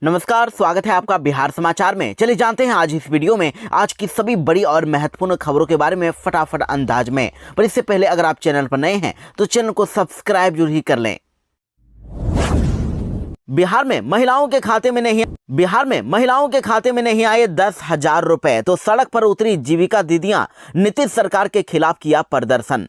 नमस्कार, स्वागत है आपका बिहार समाचार में। चलिए जानते हैं आज इस वीडियो में आज की सभी बड़ी और महत्वपूर्ण खबरों के बारे में फटाफट अंदाज में। पर इससे पहले अगर आप चैनल पर नए हैं तो चैनल को सब्सक्राइब जरूर ही कर लें। बिहार में महिलाओं के खाते में नहीं आए 10,000 रुपए तो सड़क पर उतरी जीविका दीदियां, नीतीश सरकार के खिलाफ किया प्रदर्शन।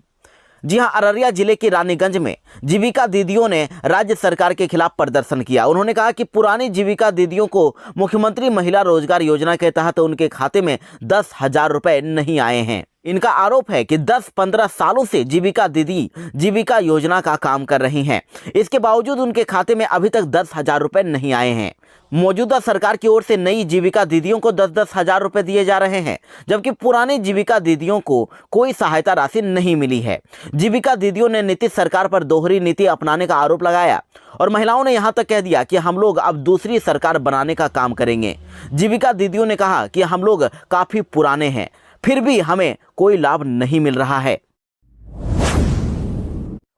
जी हां, अररिया जिले के रानीगंज में जीविका दीदियों ने राज्य सरकार के खिलाफ प्रदर्शन किया। उन्होंने कहा कि पुरानी जीविका दीदियों को मुख्यमंत्री महिला रोजगार योजना के तहत उनके खाते में 10,000 रुपए नहीं आए हैं। इनका आरोप है कि 10-15 सालों से जीविका दीदी जीविका योजना का काम कर रही हैं। इसके बावजूद उनके खाते में अभी तक 10,000 रुपए नहीं आए हैं। मौजूदा सरकार की ओर से नई जीविका दीदियों को 10-10 हजार रुपए दिए जा रहे हैं, जबकि पुरानी जीविका दीदियों को कोई सहायता राशि नहीं मिली है। जीविका दीदियों ने नीतीश सरकार पर दोहरी नीति अपनाने का आरोप लगाया और महिलाओं ने यहां तक कह दिया कि हम लोग अब दूसरी सरकार बनाने का काम करेंगे। जीविका दीदियों ने कहा कि हम लोग काफी पुराने हैं, फिर भी हमें कोई लाभ नहीं मिल रहा है।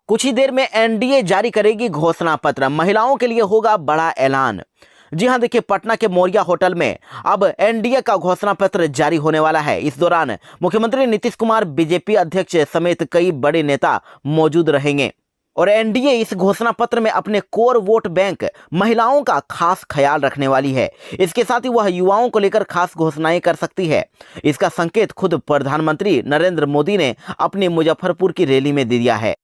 कुछ ही देर में एनडीए जारी करेगी घोषणा पत्र, महिलाओं के लिए होगा बड़ा ऐलान। जी हां, देखिए पटना के मोरिया होटल में अब एनडीए का घोषणा पत्र जारी होने वाला है। इस दौरान मुख्यमंत्री नीतीश कुमार, बीजेपी अध्यक्ष समेत कई बड़े नेता मौजूद रहेंगे और एनडीए इस घोषणा पत्र में अपने कोर वोट बैंक महिलाओं का खास ख्याल रखने वाली है। इसके साथ ही वह युवाओं को लेकर खास घोषणाएं कर सकती है। इसका संकेत खुद प्रधानमंत्री नरेंद्र मोदी ने अपनी मुजफ्फरपुर की रैली में दे दिया है।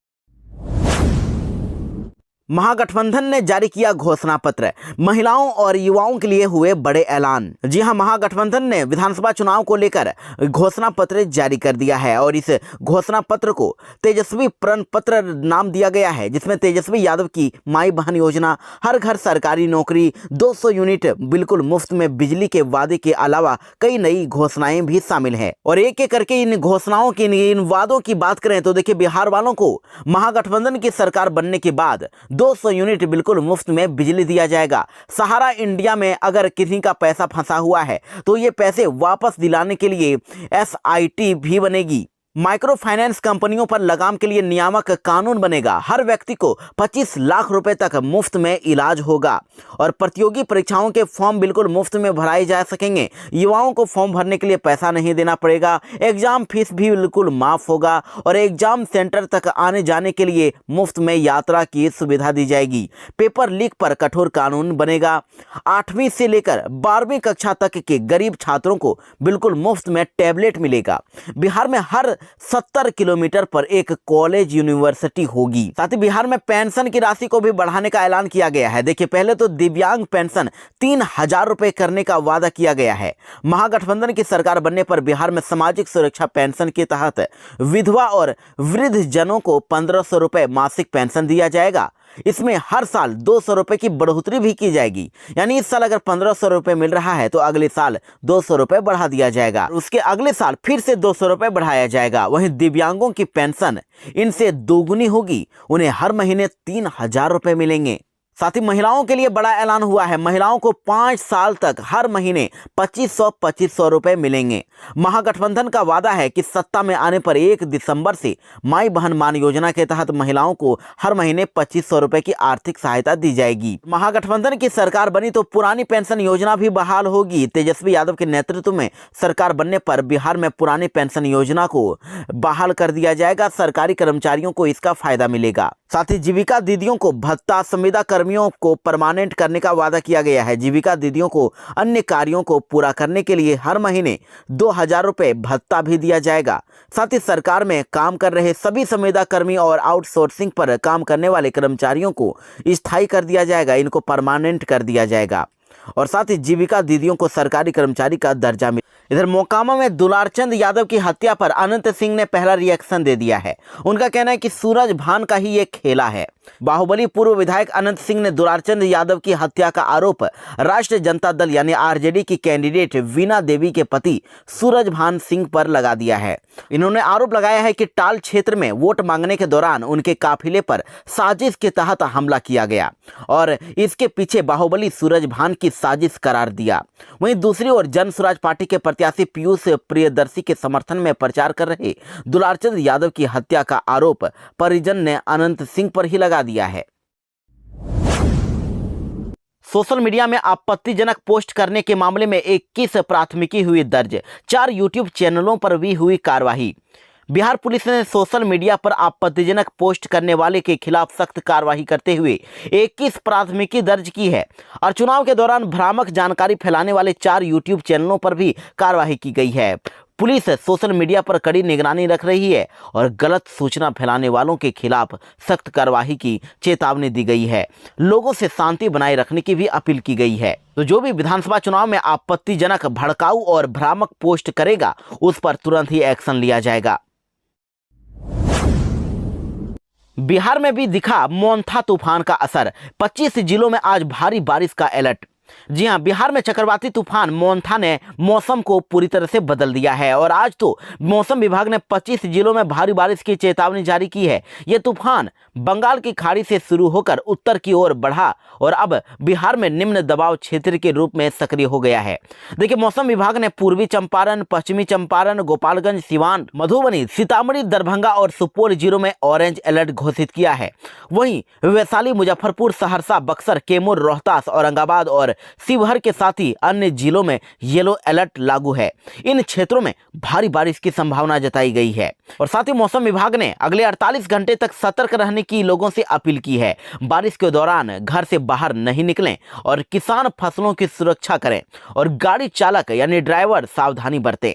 महागठबंधन ने जारी किया घोषणा पत्र, महिलाओं और युवाओं के लिए हुए बड़े ऐलान। जी हां, महागठबंधन ने विधानसभा चुनाव को लेकर घोषणा पत्र जारी कर दिया है और इस घोषणा पत्र को तेजस्वी प्रण पत्र नाम दिया गया है, जिसमें तेजस्वी यादव की माई बहन योजना, हर घर सरकारी नौकरी, 200 यूनिट बिल्कुल मुफ्त में बिजली के वादे के अलावा कई नई घोषणाएं भी शामिल है। और एक एक करके इन घोषणाओं की, इन वादों की बात करें तो देखिए बिहार वालों को महागठबंधन की सरकार बनने के बाद 200 यूनिट बिल्कुल मुफ्त में बिजली दिया जाएगा। सहारा इंडिया में अगर किसी का पैसा फंसा हुआ है तो ये पैसे वापस दिलाने के लिए एसआईटी भी बनेगी। माइक्रो फाइनेंस कंपनियों पर लगाम के लिए नियामक कानून बनेगा। हर व्यक्ति को 25 लाख रुपए तक मुफ्त में इलाज होगा और प्रतियोगी परीक्षाओं के फॉर्म बिल्कुल मुफ्त में भराए जा सकेंगे। युवाओं को फॉर्म भरने के लिए पैसा नहीं देना पड़ेगा। एग्जाम फीस भी बिल्कुल माफ होगा और एग्जाम सेंटर तक आने जाने के लिए मुफ्त में यात्रा की सुविधा दी जाएगी। पेपर लीक पर कठोर कानून बनेगा। 8वीं से लेकर 12वीं कक्षा तक के गरीब छात्रों को बिल्कुल मुफ्त में टैबलेट मिलेगा। बिहार में हर 70 किलोमीटर पर एक कॉलेज यूनिवर्सिटी होगी। साथ ही बिहार में पेंशन की राशि को भी बढ़ाने का ऐलान किया गया है। देखिए पहले तो दिव्यांग पेंशन 3,000 रुपए करने का वादा किया गया है। महागठबंधन की सरकार बनने पर बिहार में सामाजिक सुरक्षा पेंशन के तहत विधवा और वृद्ध जनों को 1,500 रुपए मासिक पेंशन दिया जाएगा। इसमें हर साल 200 रुपए की बढ़ोतरी भी की जाएगी। यानी इस साल अगर 1,500 रुपए मिल रहा है तो अगले साल 200 रुपए बढ़ा दिया जाएगा। उसके अगले साल फिर से 200 रुपए बढ़ाया जाएगा। वहीं दिव्यांगों की पेंशन इनसे दोगुनी होगी, उन्हें हर महीने 3,000 रुपए मिलेंगे। साथ ही महिलाओं के लिए बड़ा ऐलान हुआ है। महिलाओं को 5 साल तक हर महीने 2500 रुपए मिलेंगे। महागठबंधन का वादा है कि सत्ता में आने पर 1 दिसंबर से माई बहन मान योजना के तहत महिलाओं को हर महीने 2500 रुपए की आर्थिक सहायता दी जाएगी। महागठबंधन की सरकार बनी तो पुरानी पेंशन योजना भी बहाल होगी। तेजस्वी यादव के नेतृत्व में सरकार बनने पर बिहार में पुरानी पेंशन योजना को बहाल कर दिया जाएगा। सरकारी कर्मचारियों को इसका फायदा मिलेगा। साथ ही जीविका दीदियों को भत्ता, संविदा कर्मियों को परमानेंट करने का वादा किया गया है। जीविका दीदियों को अन्य कार्यों को पूरा करने के लिए हर महीने 2,000 रुपए भत्ता भी दिया जाएगा। साथ ही सरकार में काम कर रहे सभी संविदा कर्मी और आउटसोर्सिंग पर काम करने वाले कर्मचारियों को स्थायी कर दिया जाएगा, इनको परमानेंट कर दिया जाएगा। और साथ ही जीविका दीदियों को सरकारी कर्मचारी का दर्जा मिले। इधर मोकामा में दुलारचंद यादव की हत्या पर अनंत सिंह ने पहला रिएक्शन दे दिया है। उनका कहना है कि सूरज भान का ही ये खेला है। बाहुबली पूर्व विधायक अनंत सिंह ने दुलारचंद यादव की हत्या का आरोप राष्ट्रीय जनता दल यानी आरजेडी की कैंडिडेट वीणा देवी के पति सूरज भान सिंह पर लगा दिया है। इन्होंने आरोप लगाया है कि टाल क्षेत्र में वोट मांगने के दौरान उनके काफिले पर साजिश के तहत हमला किया गया और इसके पीछे बाहुबली सूरज भान की साजिश करार दिया। वहीं दूसरी ओर जन स्वराज पार्टी के प्रत्याशी पीयूष प्रियदर्शी के समर्थन में प्रचार कर रहे दुलारचंद यादव की हत्या का आरोप परिजन ने अनंत सिंह पर ही लगा दिया है। सोशल मीडिया में आपत्तिजनक पोस्ट करने के मामले में 21 प्राथमिकी हुई दर्ज, 4 यूट्यूब चैनलों पर भी हुई कार्रवाई। बिहार पुलिस ने सोशल मीडिया पर आपत्तिजनक पोस्ट करने वाले के खिलाफ सख्त कार्रवाई करते हुए 21 प्राथमिकी दर्ज की है और चुनाव के दौरान भ्रामक जानकारी फैलाने वाले 4 यूट्यूब चैनलों पर भी कार्रवाई की गई है। पुलिस सोशल मीडिया पर कड़ी निगरानी रख रही है और गलत सूचना फैलाने वालों के खिलाफ सख्त कार्रवाई की चेतावनी दी गई है। लोगों से शांति बनाए रखने की भी अपील की गई है। तो जो भी विधानसभा चुनाव में आपत्तिजनक, भड़काऊ और भ्रामक पोस्ट करेगा उस पर तुरंत ही एक्शन लिया जाएगा। बिहार में भी दिखा मोन्था तूफान का असर, 25 जिलों में आज भारी बारिश का अलर्ट। जी हां, बिहार में चक्रवाती तूफान मोन्था ने मौसम को पूरी तरह से बदल दिया है और आज तो मौसम विभाग ने 25 जिलों में भारी बारिश की चेतावनी जारी की है। यह तूफान बंगाल की खाड़ी से शुरू होकर उत्तर की ओर बढ़ा और अब बिहार में निम्न दबाव क्षेत्र के रूप में सक्रिय हो गया है। देखिए, मौसम विभाग ने पूर्वी चंपारण, पश्चिमी चंपारण, गोपालगंज, सिवान, मधुबनी, सीतामढ़ी, दरभंगा और सुपौल जिलों में ऑरेंज अलर्ट घोषित किया है। वहीं वैशाली, मुजफ्फरपुर, सहरसा, बक्सर, कैमूर, रोहतास, औरंगाबाद और शिवहर के साथ ही अन्य जिलों में येलो अलर्ट लागू है। इन क्षेत्रों में भारी बारिश की संभावना जताई गई है और साथ ही मौसम विभाग ने अगले 48 घंटे तक सतर्क रहने की लोगों से अपील की है। बारिश के दौरान घर से बाहर नहीं निकलें और किसान फसलों की सुरक्षा करें और गाड़ी चालक यानी ड्राइवर सावधानी बरतें।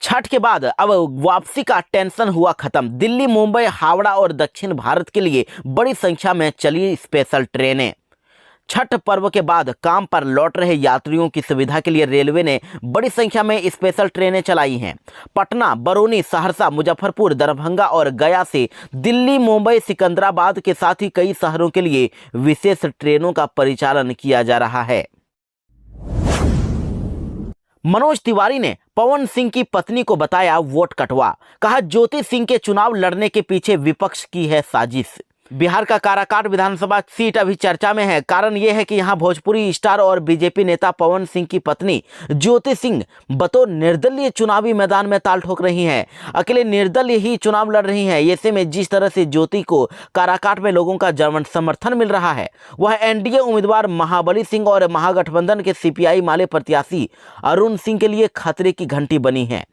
छठ के बाद अब वापसी का टेंशन हुआ खत्म। दिल्ली, मुंबई, हावड़ा और दक्षिण भारत के लिए बड़ी संख्या में चली स्पेशल ट्रेनें। छठ पर्व के बाद काम पर लौट रहे यात्रियों की सुविधा के लिए रेलवे ने बड़ी संख्या में स्पेशल ट्रेनें चलाई हैं। पटना, बरौनी, सहरसा, मुजफ्फरपुर, दरभंगा और गया से दिल्ली, मुंबई, सिकंदराबाद के साथ ही कई शहरों के लिए विशेष ट्रेनों का परिचालन किया जा रहा है। मनोज तिवारी ने पवन सिंह की पत्नी को बताया वोट कटवा, कहा ज्योति सिंह के चुनाव लड़ने के पीछे विपक्ष की है साजिश। बिहार का काराकाट विधानसभा सीट अभी चर्चा में है। कारण यह है कि यहां भोजपुरी स्टार और बीजेपी नेता पवन सिंह की पत्नी ज्योति सिंह बतौर निर्दलीय चुनावी मैदान में ताल ठोक रही हैं। अकेले निर्दलीय ही चुनाव लड़ रही हैं। ऐसे में जिस तरह से ज्योति को काराकाट में लोगों का जन समर्थन मिल रहा है, वह एनडीए उम्मीदवार महाबली सिंह और महागठबंधन के सीपीआई माले प्रत्याशी अरुण सिंह के लिए खतरे की घंटी बनी है।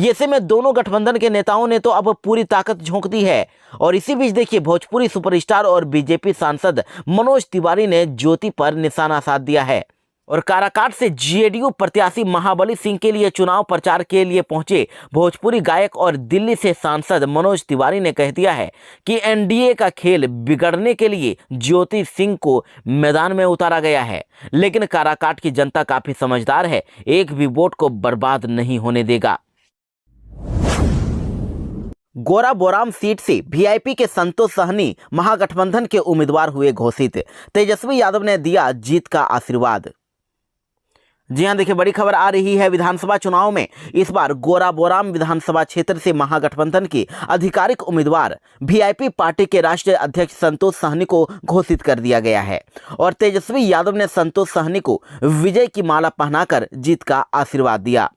ऐसे में दोनों गठबंधन के नेताओं ने तो अब पूरी ताकत झोंक दी है और इसी बीच देखिए, भोजपुरी सुपरस्टार और बीजेपी सांसद मनोज तिवारी ने ज्योति पर निशाना साध दिया है और काराकाट से जेडीयू प्रत्याशी महाबली सिंह के लिए चुनाव प्रचार के लिए पहुंचे भोजपुरी गायक और दिल्ली से सांसद मनोज तिवारी ने कह दिया है कि एनडीए का खेल बिगड़ने के लिए ज्योति सिंह को मैदान में उतारा गया है। लेकिन काराकाट की जनता काफी समझदार है, एक भी वोट को बर्बाद नहीं होने देगा। गोरा बोराम सीट से वीआईपी के संतोष सहनी महागठबंधन के उम्मीदवार हुए घोषित। तेजस्वी यादव ने दिया जीत का आशीर्वाद। जी हां, देखिए, बड़ी खबर आ रही है। विधानसभा चुनाव में इस बार गोरा बोराम विधानसभा क्षेत्र से महागठबंधन के आधिकारिक उम्मीदवार वीआईपी पार्टी के राष्ट्रीय अध्यक्ष संतोष सहनी को घोषित कर दिया गया है और तेजस्वी यादव ने संतोष सहनी को विजय की माला पहनाकर जीत का आशीर्वाद दिया।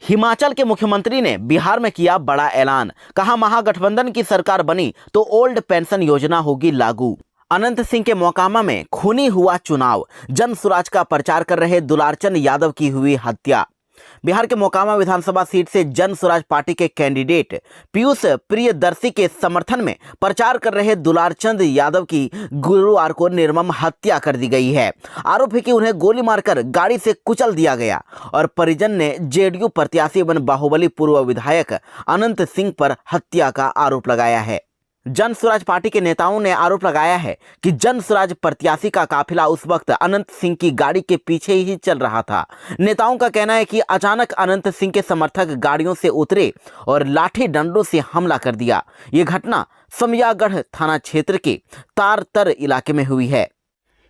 हिमाचल के मुख्यमंत्री ने बिहार में किया बड़ा ऐलान, कहा महागठबंधन की सरकार बनी तो ओल्ड पेंशन योजना होगी लागू। अनंत सिंह के मोकामा में खूनी हुआ चुनाव, जन स्वराज का प्रचार कर रहे दुलारचंद यादव की हुई हत्या। बिहार के मोकामा विधानसभा सीट से जन स्वराज पार्टी के कैंडिडेट पीयूष प्रियदर्शी के समर्थन में प्रचार कर रहे दुलारचंद यादव की गुरुवार को निर्मम हत्या कर दी गई है। आरोप है कि उन्हें गोली मारकर गाड़ी से कुचल दिया गया और परिजन ने जेडीयू प्रत्याशी एवं बाहुबली पूर्व विधायक अनंत सिंह पर हत्या का आरोप लगाया है। जन स्वराज पार्टी के नेताओं ने आरोप लगाया है कि जन स्वराज प्रत्याशी का काफिला उस वक्त अनंत सिंह की गाड़ी के पीछे ही चल रहा था। नेताओं का कहना है कि अचानक अनंत सिंह के समर्थक गाड़ियों से उतरे और लाठी डंडों से हमला कर दिया। ये घटना समयागढ़ थाना क्षेत्र के तारतर इलाके में हुई है।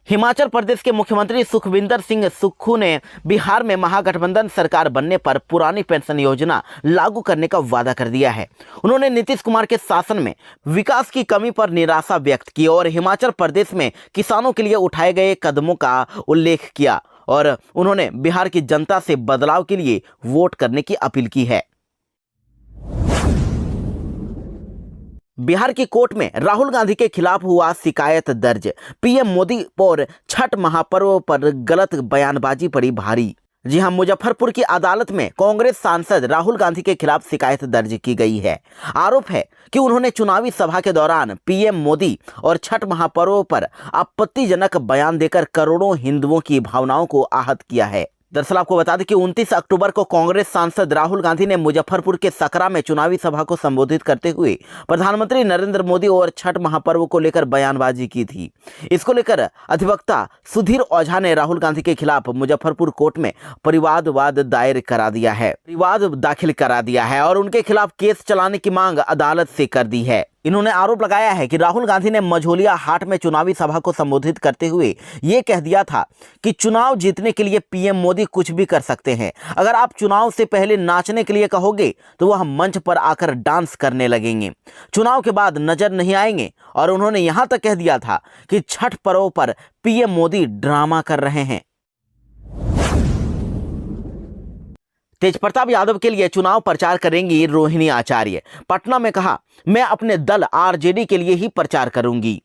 हिमाचल प्रदेश के मुख्यमंत्री सुखविंदर सिंह सुक्खू ने बिहार में महागठबंधन सरकार बनने पर पुरानी पेंशन योजना लागू करने का वादा कर दिया है। उन्होंने नीतीश कुमार के शासन में विकास की कमी पर निराशा व्यक्त की और हिमाचल प्रदेश में किसानों के लिए उठाए गए कदमों का उल्लेख किया और उन्होंने बिहार की जनता से बदलाव के लिए वोट करने की अपील की है। बिहार की कोर्ट में राहुल गांधी के खिलाफ हुआ शिकायत दर्ज। पीएम मोदी और छठ महापर्व पर गलत बयानबाजी पड़ी भारी। जी हां, मुजफ्फरपुर की अदालत में कांग्रेस सांसद राहुल गांधी के खिलाफ शिकायत दर्ज की गई है। आरोप है कि उन्होंने चुनावी सभा के दौरान पीएम मोदी और छठ महापर्व पर आपत्तिजनक बयान देकर करोड़ों हिंदुओं की भावनाओं को आहत किया है। दरअसल आपको बता दें कि 29 अक्टूबर को कांग्रेस सांसद राहुल गांधी ने मुजफ्फरपुर के सकरा में चुनावी सभा को संबोधित करते हुए प्रधानमंत्री नरेंद्र मोदी और छठ महापर्व को लेकर बयानबाजी की थी। इसको लेकर अधिवक्ता सुधीर ओझा ने राहुल गांधी के खिलाफ मुजफ्फरपुर कोर्ट में परिवाद दाखिल करा दिया है और उनके खिलाफ केस चलाने की मांग अदालत से कर दी है। इन्होंने आरोप लगाया है कि राहुल गांधी ने मझोलिया हाट में चुनावी सभा को संबोधित करते हुए ये कह दिया था कि चुनाव जीतने के लिए पीएम मोदी कुछ भी कर सकते हैं। अगर आप चुनाव से पहले नाचने के लिए कहोगे तो वह मंच पर आकर डांस करने लगेंगे, चुनाव के बाद नजर नहीं आएंगे। और उन्होंने यहां तक कह दिया था कि छठ पर्व पर पीएम मोदी ड्रामा कर रहे हैं। तेजप्रताप यादव के लिए चुनाव प्रचार करेंगी रोहिणी आचार्य। पटना में कहा, मैं अपने दल आरजेडी के लिए ही प्रचार करूंगी।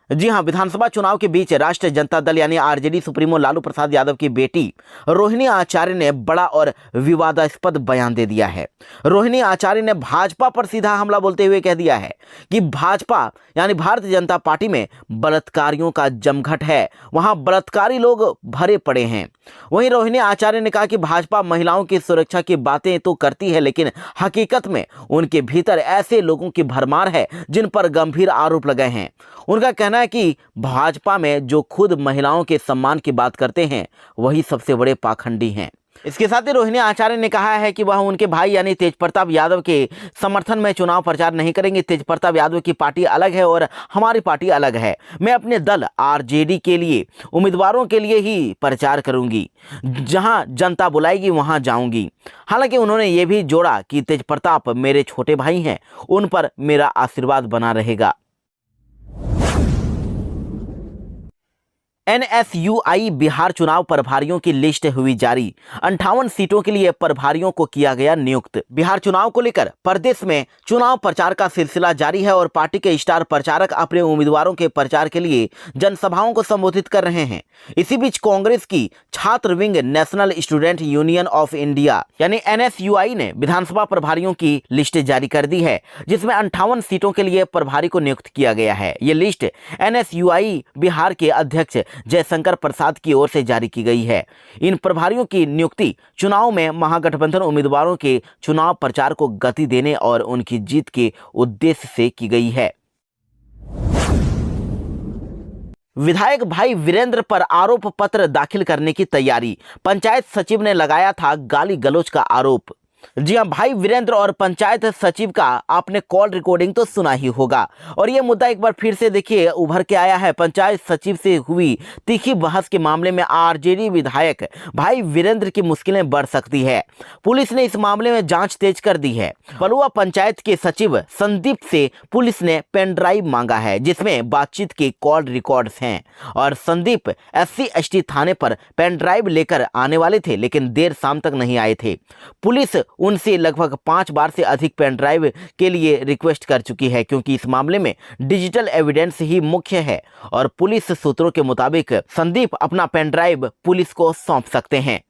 जी हां, विधानसभा चुनाव के बीच राष्ट्रीय जनता दल यानी आरजेडी सुप्रीमो लालू प्रसाद यादव की बेटी रोहिणी आचार्य ने बड़ा और विवादास्पद बयान दे दिया है। रोहिणी आचार्य ने भाजपा पर सीधा हमला बोलते हुए कह दिया है कि भाजपा यानी भारतीय जनता पार्टी में बलात्कारियों का जमघट है, वहां बलात्कारी लोग भरे पड़े हैं। वहीं रोहिणी आचार्य ने कहा कि भाजपा महिलाओं की सुरक्षा की बातें तो करती है, लेकिन हकीकत में उनके भीतर ऐसे लोगों की भरमार है जिन पर गंभीर आरोप लगे हैं। उनका कहना है कि भाजपा में जो खुद महिलाओं के सम्मान की बात करते हैं वही सबसे बड़े पाखंडी हैं। इसके साथ ही रोहिणी आचार्य ने कहा है कि वह उनके भाई यानी तेजप्रताप यादव के समर्थन में चुनाव प्रचार नहीं करेंगे। तेजप्रताप यादव की पार्टी अलग है और हमारी पार्टी अलग है। मैं अपने दल आरजेडी के लिए उम्मीदवारों के लिए ही प्रचार करूंगी, जहां जनता बुलाएगी वहां जाऊंगी। हालांकि उन्होंने ये भी जोड़ा कि तेजप्रताप मेरे छोटे भाई हैं, उन पर मेरा आशीर्वाद बना रहेगा। एनएसयूआई बिहार चुनाव प्रभारियों की लिस्ट हुई जारी। 58 सीटों के लिए प्रभारियों को किया गया नियुक्त। बिहार चुनाव को लेकर प्रदेश में चुनाव प्रचार का सिलसिला जारी है और पार्टी के स्टार प्रचारक अपने उम्मीदवारों के प्रचार के लिए जनसभाओं को संबोधित कर रहे हैं। इसी बीच कांग्रेस की छात्र wing national student union of India यानी एनएसयूआई ने विधानसभा प्रभारियों की लिस्ट जारी कर दी है, जिसमें 58 सीटों के लिए प्रभारी को नियुक्त किया गया है। ये लिस्ट एनएसयूआई बिहार के अध्यक्ष जयशंकर प्रसाद की ओर से जारी की गई है। इन प्रभारियों की नियुक्ति चुनाव में महागठबंधन उम्मीदवारों के चुनाव प्रचार को गति देने और उनकी जीत के उद्देश्य से की गई है। विधायक भाई वीरेंद्र पर आरोप पत्र दाखिल करने की तैयारी। पंचायत सचिव ने लगाया था गाली गलौज का आरोप। जी हां, भाई वीरेंद्र और पंचायत सचिव का आपने कॉल रिकॉर्डिंग तो सुना ही होगा और ये मुद्दा एक बार फिर से देखिए उभर के आया है। पंचायत सचिव से हुई तीखी बहस के मामले में आरजेडी विधायक भाई वीरेंद्र की मुश्किलें बढ़ सकती है। पुलिस ने इस मामले में जांच तेज कर दी है। बलुआ पंचायत के सचिव संदीप से पुलिस ने पेन ड्राइव मांगा है, जिसमें बातचीत के कॉल रिकॉर्ड्स हैं और संदीप SC/ST थाने पर पेन ड्राइव लेकर आने वाले थे, लेकिन देर शाम तक नहीं आए थे। पुलिस उनसे लगभग 5 बार से अधिक पेन ड्राइव के लिए रिक्वेस्ट कर चुकी है, क्योंकि इस मामले में डिजिटल एविडेंस ही मुख्य है और पुलिस सूत्रों के मुताबिक संदीप अपना पेन ड्राइव पुलिस को सौंप सकते हैं।